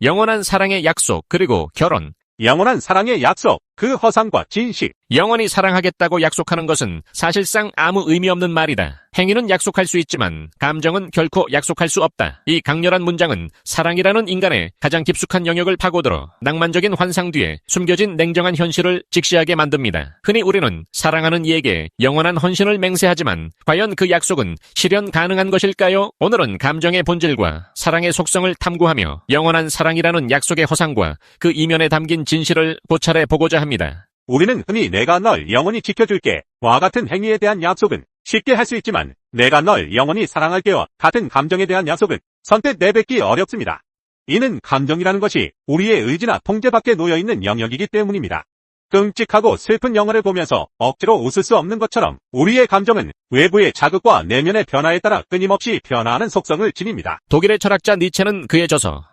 영원한 사랑의 약속, 그리고 결혼. 영원한 사랑의 약속, 그 허상과 진실. 영원히 사랑하겠다고 약속하는 것은 사실상 아무 의미 없는 말이다. 행위는 약속할 수 있지만 감정은 결코 약속할 수 없다. 이 강렬한 문장은 사랑이라는 인간의 가장 깊숙한 영역을 파고들어 낭만적인 환상 뒤에 숨겨진 냉정한 현실을 직시하게 만듭니다. 흔히 우리는 사랑하는 이에게 영원한 헌신을 맹세하지만 과연 그 약속은 실현 가능한 것일까요? 오늘은 감정의 본질과 사랑의 속성을 탐구하며 영원한 사랑이라는 약속의 허상과 그 이면에 담긴 진실을 고찰해 보고자 합니다. 우리는 흔히 내가 널 영원히 지켜줄게 와 같은 행위에 대한 약속은 쉽게 할 수 있지만 내가 널 영원히 사랑할게와 같은 감정에 대한 약속은 선뜻 내뱉기 어렵습니다. 이는 감정이라는 것이 우리의 의지나 통제 밖에 놓여있는 영역이기 때문입니다. 끔찍하고 슬픈 영화를 보면서 억지로 웃을 수 없는 것처럼 우리의 감정은 외부의 자극과 내면의 변화에 따라 끊임없이 변화하는 속성을 지닙니다. 독일의 철학자 니체는 그의 저서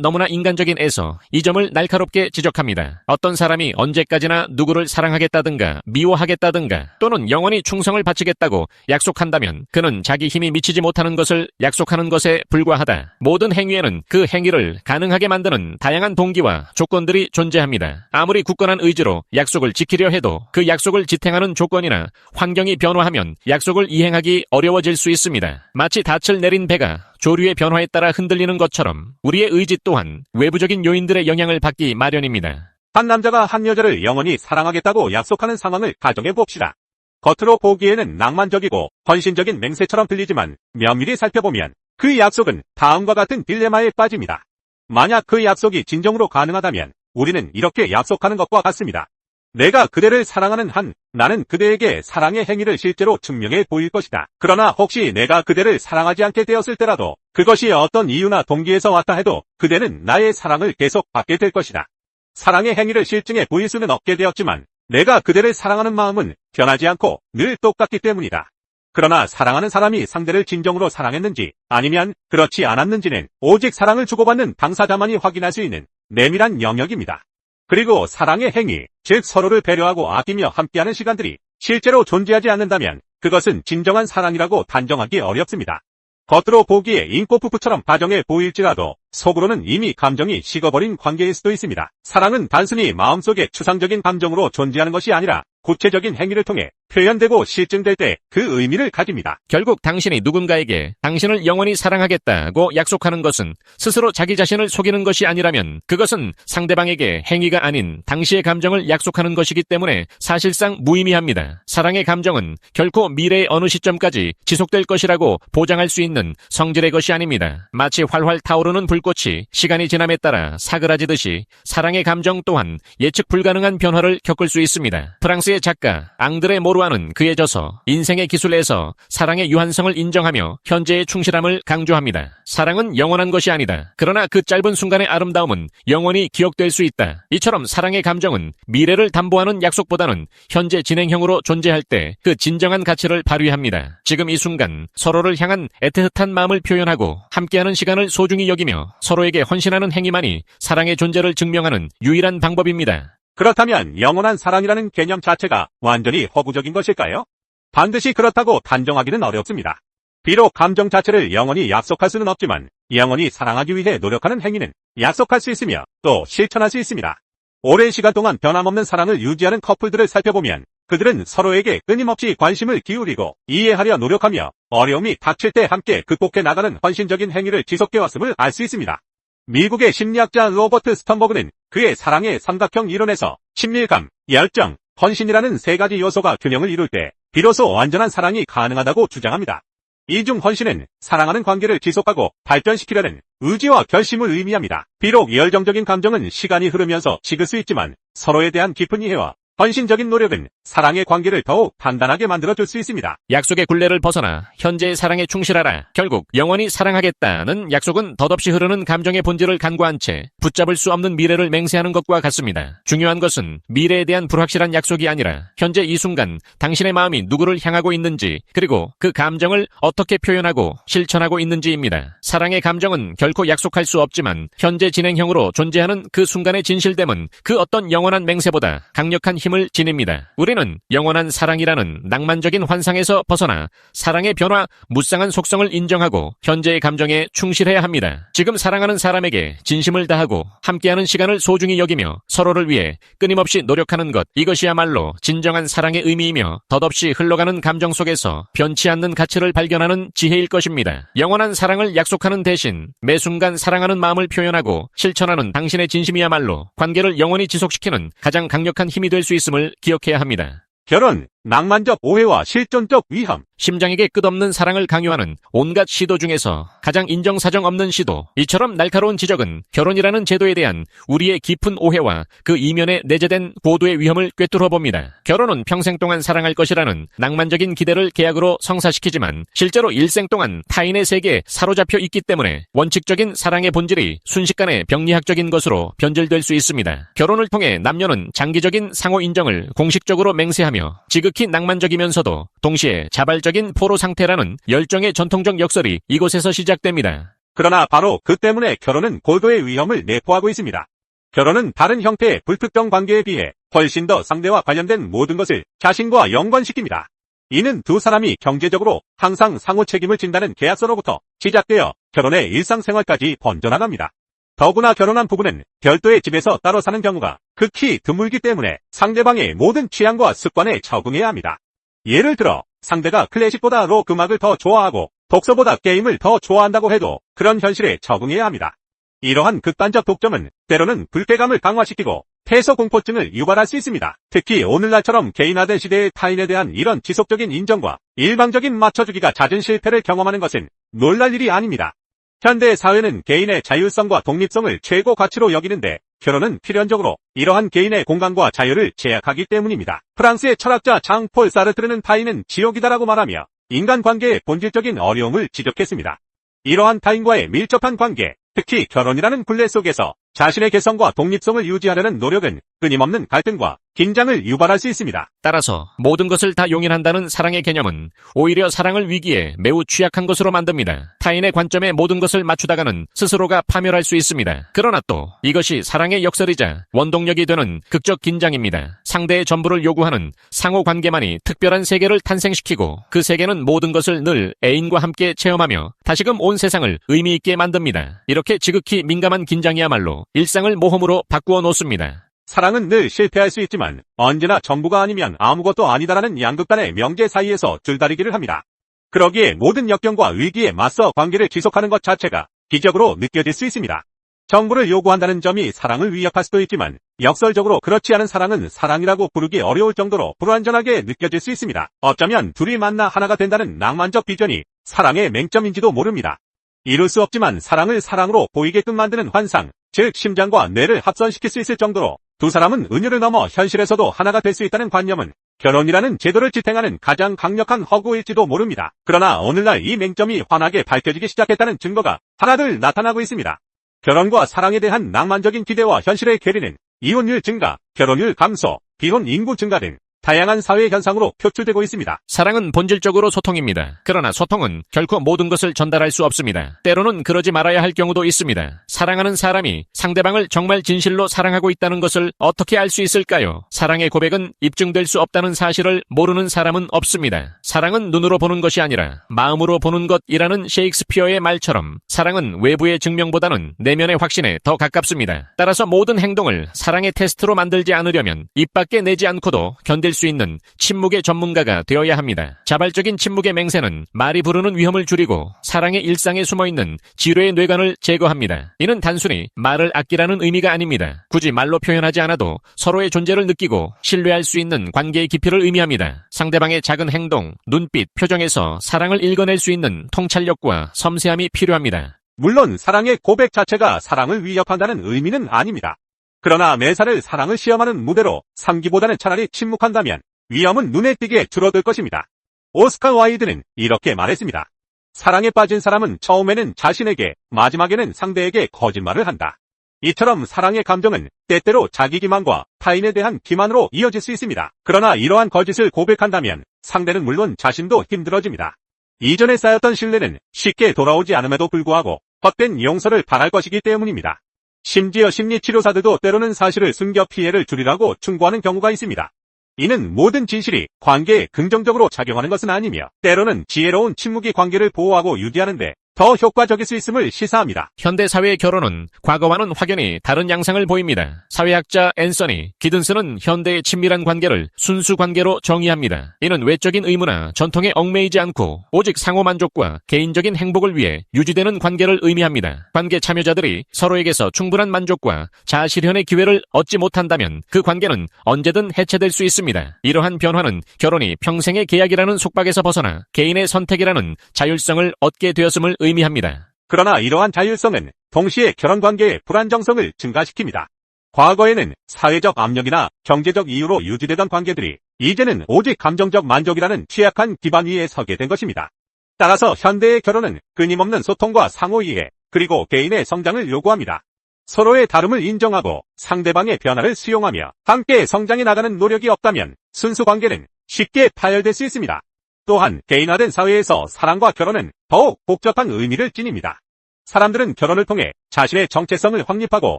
너무나 인간적인 에서 이 점을 날카롭게 지적합니다. 어떤 사람이 언제까지나 누구를 사랑하겠다든가 미워하겠다든가 또는 영원히 충성을 바치겠다고 약속한다면 그는 자기 힘이 미치지 못하는 것을 약속하는 것에 불과하다. 모든 행위에는 그 행위를 가능하게 만드는 다양한 동기와 조건들이 존재합니다. 아무리 굳건한 의지로 약속을 지키려 해도 그 약속을 지탱하는 조건이나 환경이 변화하면 약속을 이행하기 어려워질 수 있습니다. 마치 닻을 내린 배가 조류의 변화에 따라 흔들리는 것처럼 우리의 의지 또한 외부적인 요인들의 영향을 받기 마련입니다. 한 남자가 한 여자를 영원히 사랑하겠다고 약속하는 상황을 가정해 봅시다. 겉으로 보기에는 낭만적이고 헌신적인 맹세처럼 들리지만 면밀히 살펴보면 그 약속은 다음과 같은 딜레마에 빠집니다. 만약 그 약속이 진정으로 가능하다면 우리는 이렇게 약속하는 것과 같습니다. 내가 그대를 사랑하는 한 나는 그대에게 사랑의 행위를 실제로 증명해 보일 것이다. 그러나 혹시 내가 그대를 사랑하지 않게 되었을 때라도 그것이 어떤 이유나 동기에서 왔다 해도 그대는 나의 사랑을 계속 받게 될 것이다. 사랑의 행위를 실증해 보일 수는 없게 되었지만 내가 그대를 사랑하는 마음은 변하지 않고 늘 똑같기 때문이다. 그러나 사랑하는 사람이 상대를 진정으로 사랑했는지 아니면 그렇지 않았는지는 오직 사랑을 주고받는 당사자만이 확인할 수 있는 내밀한 영역입니다. 그리고 사랑의 행위, 즉 서로를 배려하고 아끼며 함께하는 시간들이 실제로 존재하지 않는다면 그것은 진정한 사랑이라고 단정하기 어렵습니다. 겉으로 보기에 인꼬푸푸처럼 다정해 보일지라도 속으로는 이미 감정이 식어버린 관계일 수도 있습니다. 사랑은 단순히 마음속의 추상적인 감정으로 존재하는 것이 아니라 구체적인 행위를 통해 표현되고 실증될 때 그 의미를 가집니다. 결국 당신이 누군가에게 당신을 영원히 사랑하겠다고 약속하는 것은 스스로 자기 자신을 속이는 것이 아니라면 그것은 상대방에게 행위가 아닌 당시의 감정을 약속하는 것이기 때문에 사실상 무의미합니다. 사랑의 감정은 결코 미래의 어느 시점까지 지속될 것이라고 보장할 수 있는 성질의 것이 아닙니다. 마치 활활 타오르는 불꽃이 시간이 지남에 따라 사그라지듯이 사랑의 감정 또한 예측 불가능한 변화를 겪을 수 있습니다. 프랑스의 작가 앙드레 모루아는 그의 저서 인생의 기술에서 사랑의 유한성을 인정하며 현재의 충실함을 강조합니다. 사랑은 영원한 것이 아니다. 그러나 그 짧은 순간의 아름다움은 영원히 기억될 수 있다. 이처럼 사랑의 감정은 미래를 담보하는 약속보다는 현재 진행형으로 존재할 때 그 진정한 가치를 발휘합니다. 지금 이 순간 서로를 향한 애틋한 마음을 표현하고 함께하는 시간을 소중히 여기며 서로에게 헌신하는 행위만이 사랑의 존재를 증명하는 유일한 방법입니다. 그렇다면 영원한 사랑이라는 개념 자체가 완전히 허구적인 것일까요? 반드시 그렇다고 단정하기는 어렵습니다. 비록 감정 자체를 영원히 약속할 수는 없지만 영원히 사랑하기 위해 노력하는 행위는 약속할 수 있으며 또 실천할 수 있습니다. 오랜 시간 동안 변함없는 사랑을 유지하는 커플들을 살펴보면 그들은 서로에게 끊임없이 관심을 기울이고 이해하려 노력하며 어려움이 닥칠 때 함께 극복해 나가는 헌신적인 행위를 지속해왔음을 알 수 있습니다. 미국의 심리학자 로버트 스턴버그는 그의 사랑의 삼각형 이론에서 친밀감, 열정, 헌신이라는 세 가지 요소가 균형을 이룰 때 비로소 완전한 사랑이 가능하다고 주장합니다. 이 중 헌신은 사랑하는 관계를 지속하고 발전시키려는 의지와 결심을 의미합니다. 비록 열정적인 감정은 시간이 흐르면서 식을 수 있지만 서로에 대한 깊은 이해와 헌신적인 노력은 사랑의 관계를 더욱 단단하게 만들어줄 수 있습니다. 약속의 굴레를 벗어나 현재의 사랑에 충실하라. 결국 영원히 사랑하겠다는 약속은 덧없이 흐르는 감정의 본질을 간과한 채 붙잡을 수 없는 미래를 맹세하는 것과 같습니다. 중요한 것은 미래에 대한 불확실한 약속이 아니라 현재 이 순간 당신의 마음이 누구를 향하고 있는지 그리고 그 감정을 어떻게 표현하고 실천하고 있는지입니다. 사랑의 감정은 결코 약속할 수 없지만 현재 진행형으로 존재하는 그 순간의 진실됨은 그 어떤 영원한 맹세보다 강력한 힘을 힘을 지닙니다. 우리는 영원한 사랑이라는 낭만적인 환상에서 벗어나 사랑의 변화, 무쌍한 속성을 인정하고 현재의 감정에 충실해야 합니다. 지금 사랑하는 사람에게 진심을 다하고 함께하는 시간을 소중히 여기며 서로를 위해 끊임없이 노력하는 것, 이것이야말로 진정한 사랑의 의미이며 덧없이 흘러가는 감정 속에서 변치 않는 가치를 발견하는 지혜일 것입니다. 영원한 사랑을 약속하는 대신 매 순간 사랑하는 마음을 표현하고 실천하는 당신의 진심이야말로 관계를 영원히 지속시키는 가장 강력한 힘이 될 수 있음을 기억해야 합니다. 결혼, 낭만적 오해와 실존적 위험. 심장에게 끝없는 사랑을 강요하는 온갖 시도 중에서 가장 인정사정 없는 시도, 이처럼 날카로운 지적은 결혼이라는 제도에 대한 우리의 깊은 오해와 그 이면에 내재된 고도의 위험을 꿰뚫어 봅니다. 결혼은 평생 동안 사랑할 것이라는 낭만적인 기대를 계약으로 성사시키지만 실제로 일생 동안 타인의 세계에 사로잡혀 있기 때문에 원칙적인 사랑의 본질이 순식간에 병리학적인 것으로 변질될 수 있습니다. 결혼을 통해 남녀는 장기적인 상호 인정을 공식적으로 맹세하며 지극히 낭만적이면서도 동시에 자발적인 포로 상태라는 열정의 전통적 역설이 이곳에서 시작됩니다. 그러나 바로 그 때문에 결혼은 고도의 위험을 내포하고 있습니다. 결혼은 다른 형태의 불특정 관계에 비해 훨씬 더 상대와 관련된 모든 것을 자신과 연관시킵니다. 이는 두 사람이 경제적으로 항상 상호 책임을 진다는 계약서로부터 시작되어 결혼의 일상생활까지 번져나갑니다. 더구나 결혼한 부부는 별도의 집에서 따로 사는 경우가 극히 드물기 때문에 상대방의 모든 취향과 습관에 적응해야 합니다. 예를 들어 상대가 클래식보다 록 음악을 더 좋아하고 독서보다 게임을 더 좋아한다고 해도 그런 현실에 적응해야 합니다. 이러한 극단적 독점은 때로는 불쾌감을 강화시키고 폐소공포증을 유발할 수 있습니다. 특히 오늘날처럼 개인화된 시대의 타인에 대한 이런 지속적인 인정과 일방적인 맞춰주기가 잦은 실패를 경험하는 것은 놀랄 일이 아닙니다. 현대 사회는 개인의 자율성과 독립성을 최고 가치로 여기는데 결혼은 필연적으로 이러한 개인의 공간과 자유를 제약하기 때문입니다. 프랑스의 철학자 장폴 사르트르는 타인은 지옥이다라고 말하며 인간관계의 본질적인 어려움을 지적했습니다. 이러한 타인과의 밀접한 관계, 특히 결혼이라는 굴레 속에서 자신의 개성과 독립성을 유지하려는 노력은 끊임없는 갈등과 긴장을 유발할 수 있습니다. 따라서 모든 것을 다 용인한다는 사랑의 개념은 오히려 사랑을 위기에 매우 취약한 것으로 만듭니다. 타인의 관점에 모든 것을 맞추다가는 스스로가 파멸할 수 있습니다. 그러나 또 이것이 사랑의 역설이자 원동력이 되는 극적 긴장입니다. 상대의 전부를 요구하는 상호 관계만이 특별한 세계를 탄생시키고 그 세계는 모든 것을 늘 애인과 함께 체험하며 다시금 온 세상을 의미 있게 만듭니다. 이렇게 지극히 민감한 긴장이야말로 일상을 모험으로 바꾸어 놓습니다. 사랑은 늘 실패할 수 있지만 언제나 전부가 아니면 아무것도 아니다라는 양극단의 명제 사이에서 줄다리기를 합니다. 그러기에 모든 역경과 위기에 맞서 관계를 지속하는 것 자체가 기적으로 느껴질 수 있습니다. 정보를 요구한다는 점이 사랑을 위협할 수도 있지만 역설적으로 그렇지 않은 사랑은 사랑이라고 부르기 어려울 정도로 불완전하게 느껴질 수 있습니다. 어쩌면 둘이 만나 하나가 된다는 낭만적 비전이 사랑의 맹점인지도 모릅니다. 이룰 수 없지만 사랑을 사랑으로 보이게끔 만드는 환상, 즉 심장과 뇌를 합선시킬 수 있을 정도로 두 사람은 은유를 넘어 현실에서도 하나가 될 수 있다는 관념은 결혼이라는 제도를 지탱하는 가장 강력한 허구일지도 모릅니다. 그러나 오늘날 이 맹점이 환하게 밝혀지기 시작했다는 증거가 하나둘 나타나고 있습니다. 결혼과 사랑에 대한 낭만적인 기대와 현실의 괴리는 이혼율 증가, 결혼율 감소, 비혼 인구 증가 등 다양한 사회 현상으로 표출되고 있습니다. 사랑은 본질적으로 소통입니다. 그러나 소통은 결코 모든 것을 전달할 수 없습니다. 때로는 그러지 말아야 할 경우도 있습니다. 사랑하는 사람이 상대방을 정말 진실로 사랑하고 있다는 것을 어떻게 알 수 있을까요? 사랑의 고백은 입증될 수 없다는 사실을 모르는 사람은 없습니다. 사랑은 눈으로 보는 것이 아니라 마음으로 보는 것이라는 셰익스피어의 말처럼 사랑은 외부의 증명보다는 내면의 확신에 더 가깝습니다. 따라서 모든 행동을 사랑의 테스트로 만들지 않으려면 입 밖에 내지 않고도 견딜 수 있는 침묵의 전문가가 되어야 합니다. 자발적인 침묵의 맹세는 말이 부르는 위험을 줄이고 사랑의 일상에 숨어있는 지뢰의 뇌관을 제거합니다. 이는 단순히 말을 아끼라는 의미가 아닙니다. 굳이 말로 표현하지 않아도 서로의 존재를 느끼고 신뢰할 수 있는 관계의 깊이를 의미합니다. 상대방의 작은 행동, 눈빛, 표정에서 사랑을 읽어낼 수 있는 통찰력과 섬세함이 필요합니다. 물론 사랑의 고백 자체가 사랑을 위협한다는 의미는 아닙니다. 그러나 매사를 사랑을 시험하는 무대로 삼기보다는 차라리 침묵한다면 위험은 눈에 띄게 줄어들 것입니다. 오스카 와일드는 이렇게 말했습니다. 사랑에 빠진 사람은 처음에는 자신에게, 마지막에는 상대에게 거짓말을 한다. 이처럼 사랑의 감정은 때때로 자기 기만과 타인에 대한 기만으로 이어질 수 있습니다. 그러나 이러한 거짓을 고백한다면 상대는 물론 자신도 힘들어집니다. 이전에 쌓였던 신뢰는 쉽게 돌아오지 않음에도 불구하고 헛된 용서를 바랄 것이기 때문입니다. 심지어 심리치료사들도 때로는 사실을 숨겨 피해를 줄이라고 충고하는 경우가 있습니다. 이는 모든 진실이 관계에 긍정적으로 작용하는 것은 아니며 때로는 지혜로운 침묵이 관계를 보호하고 유지하는데 더 효과적일 수 있음을 시사합니다. 현대 사회의 결혼은 과거와는 확연히 다른 양상을 보입니다. 사회학자 앤서니 기든스는 현대의 친밀한 관계를 순수 관계로 정의합니다. 이는 외적인 의무나 전통에 얽매이지 않고 오직 상호 만족과 개인적인 행복을 위해 유지되는 관계를 의미합니다. 관계 참여자들이 서로에게서 충분한 만족과 자아 실현의 기회를 얻지 못한다면 그 관계는 언제든 해체될 수 있습니다. 이러한 변화는 결혼이 평생의 계약이라는 속박에서 벗어나 개인의 선택이라는 자율성을 얻게 되었음을 의미합니다. 그러나 이러한 자율성은 동시에 결혼관계의 불안정성을 증가시킵니다. 과거에는 사회적 압력이나 경제적 이유로 유지되던 관계들이 이제는 오직 감정적 만족이라는 취약한 기반 위에 서게 된 것입니다. 따라서 현대의 결혼은 끊임없는 소통과 상호 이해, 그리고 개인의 성장을 요구합니다. 서로의 다름을 인정하고 상대방의 변화를 수용하며 함께 성장해 나가는 노력이 없다면 순수 관계는 쉽게 파열될 수 있습니다. 또한 개인화된 사회에서 사랑과 결혼은 더욱 복잡한 의미를 지닙니다. 사람들은 결혼을 통해 자신의 정체성을 확립하고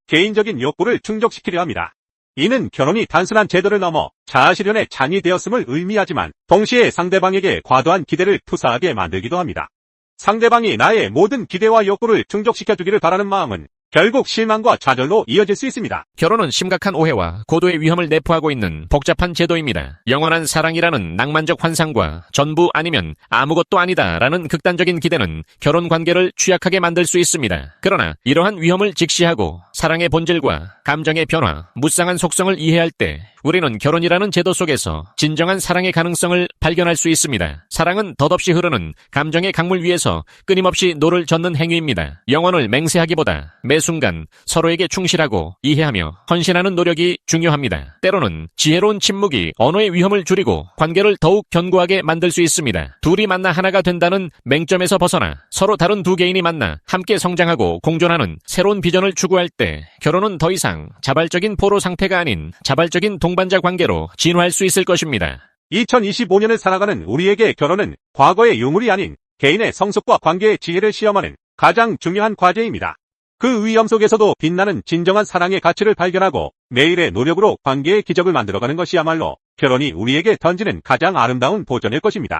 개인적인 욕구를 충족시키려 합니다. 이는 결혼이 단순한 제도를 넘어 자아실현의 잔이 되었음을 의미하지만 동시에 상대방에게 과도한 기대를 투사하게 만들기도 합니다. 상대방이 나의 모든 기대와 욕구를 충족시켜주기를 바라는 마음은 결국 실망과 좌절로 이어질 수 있습니다. 결혼은 심각한 오해와 고도의 위험을 내포하고 있는 복잡한 제도입니다. 영원한 사랑이라는 낭만적 환상과 전부 아니면 아무것도 아니다라는 극단적인 기대는 결혼 관계를 취약하게 만들 수 있습니다. 그러나 이러한 위험을 직시하고 사랑의 본질과 감정의 변화, 무쌍한 속성을 이해할 때 우리는 결혼이라는 제도 속에서 진정한 사랑의 가능성을 발견할 수 있습니다. 사랑은 덧없이 흐르는 감정의 강물 위에서 끊임없이 노를 젓는 행위입니다. 영혼을 맹세하기보다 매 순간 서로에게 충실하고 이해하며 헌신하는 노력이 중요합니다. 때로는 지혜로운 침묵이 언어의 위험을 줄이고 관계를 더욱 견고하게 만들 수 있습니다. 둘이 만나 하나가 된다는 맹점에서 벗어나 서로 다른 두 개인이 만나 함께 성장하고 공존하는 새로운 비전을 추구할 때 결혼은 더 이상 자발적인 포로 상태가 아닌 자발적인 동반자 관계로 진화할 수 있을 것입니다. 2025년을 살아가는 우리에게 결혼은 과거의 유물이 아닌 개인의 성숙과 관계의 지혜를 시험하는 가장 중요한 과제입니다. 그 위험 속에서도 빛나는 진정한 사랑의 가치를 발견하고 매일의 노력으로 관계의 기적을 만들어가는 것이야말로 결혼이 우리에게 던지는 가장 아름다운 도전일 것입니다.